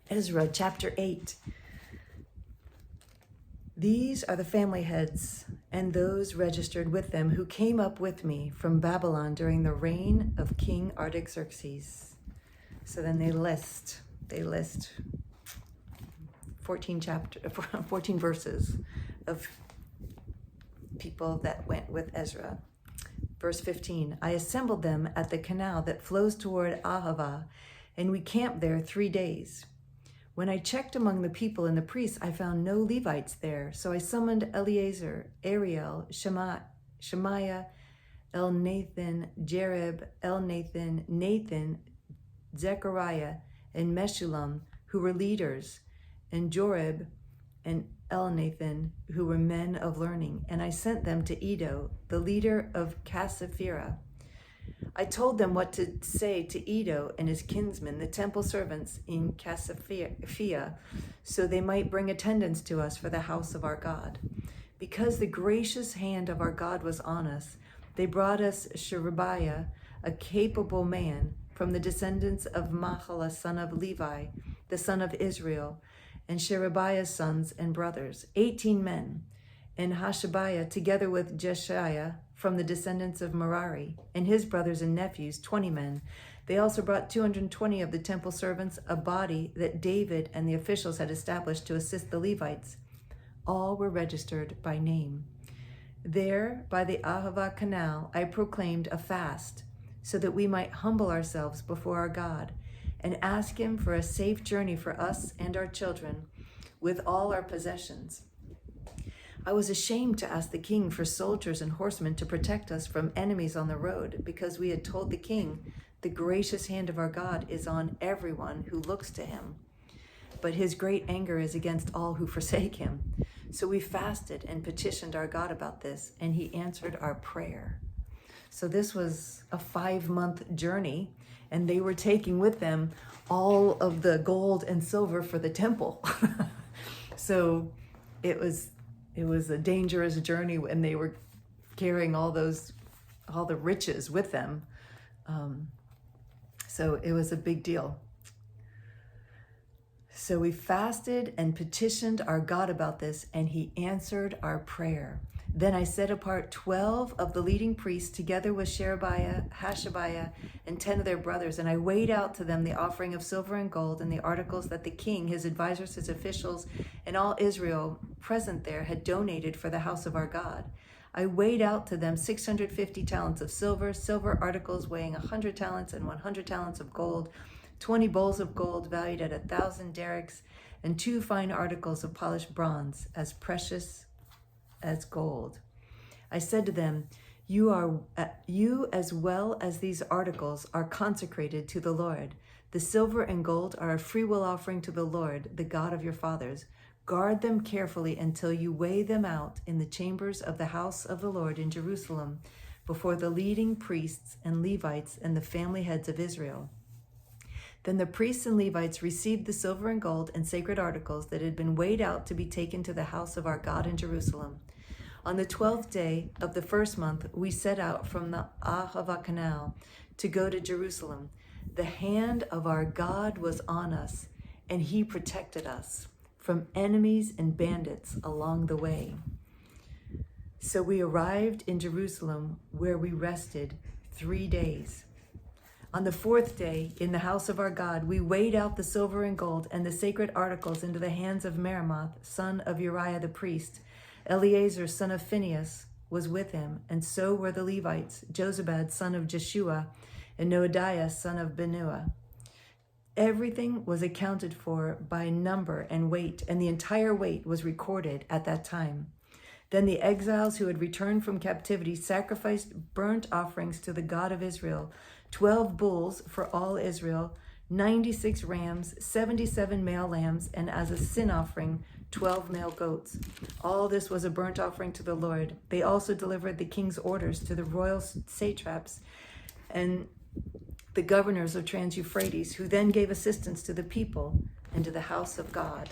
Ezra chapter 8. These are the family heads and those registered with them who came up with me from Babylon during the reign of King Artaxerxes. So then they list 14 verses of people that went with Ezra. Verse 15, I assembled them at the canal that flows toward Ahava, and we camped there 3 days. When I checked among the people and the priests, I found no Levites there. So I summoned Eleazar, Ariel, Shemaiah, Elnathan, Jerib, Elnathan, Nathan, Zechariah, and Meshullam, who were leaders, and Jorib and Elnathan, who were men of learning. And I sent them to Iddo, the leader of Cassaphira. I told them what to say to Iddo and his kinsmen, the temple servants in Cassaphia, so they might bring attendance to us for the house of our God. Because the gracious hand of our God was on us, they brought us Sherebiah, a capable man, from the descendants of Mahlah, son of Levi, the son of Israel, and Sherebiah's sons and brothers, 18 men, and Hashabiah, together with Jeshiah, from the descendants of Merari, and his brothers and nephews, 20 men. They also brought 220 of the temple servants, a body that David and the officials had established to assist the Levites. All were registered by name. There, by the Ahava canal, I proclaimed a fast, so that we might humble ourselves before our God, and ask him for a safe journey for us and our children, with all our possessions. I was ashamed to ask the king for soldiers and horsemen to protect us from enemies on the road, because we had told the king, the gracious hand of our God is on everyone who looks to him, but his great anger is against all who forsake him. So we fasted and petitioned our God about this, and he answered our prayer. So this was a 5-month journey, and they were taking with them all of the gold and silver for the temple. So it was a dangerous journey, and they were carrying all the riches with them. So it was a big deal. So we fasted and petitioned our God about this, and he answered our prayer. Then I set apart 12 of the leading priests, together with Sherebiah, Hashabiah, and 10 of their brothers, and I weighed out to them the offering of silver and gold and the articles that the king, his advisors, his officials, and all Israel present there had donated for the house of our God. I weighed out to them 650 talents of silver articles weighing 100 talents, and 100 talents of gold, 20 bowls of gold valued at 1,000 derricks, and 2 fine articles of polished bronze, as precious as gold. I said to them, you as well as these articles are consecrated to the Lord. The silver and gold are a freewill offering to the Lord, the God of your fathers. Guard them carefully until you weigh them out in the chambers of the house of the Lord in Jerusalem, before the leading priests and Levites and the family heads of Israel. Then the priests and Levites received the silver and gold and sacred articles that had been weighed out to be taken to the house of our God in Jerusalem. On the 12th day of the first month, we set out from the Ahava canal to go to Jerusalem. The hand of our God was on us, and he protected us from enemies and bandits along the way. So we arrived in Jerusalem, where we rested 3 days. On the 4th day, in the house of our God, we weighed out the silver and gold and the sacred articles into the hands of Meremoth, son of Uriah the priest. Eleazar, son of Phinehas, was with him, and so were the Levites, Jozabad, son of Jeshua, and Noadiah, son of Binnua. Everything was accounted for by number and weight, and the entire weight was recorded at that time. Then the exiles who had returned from captivity sacrificed burnt offerings to the God of Israel, 12 bulls for all Israel, 96 rams, 77 male lambs, and as a sin offering, 12 male goats. All this was a burnt offering to the Lord. They also delivered the king's orders to the royal satraps and the governors of Trans-Euphrates, who then gave assistance to the people and to the house of God.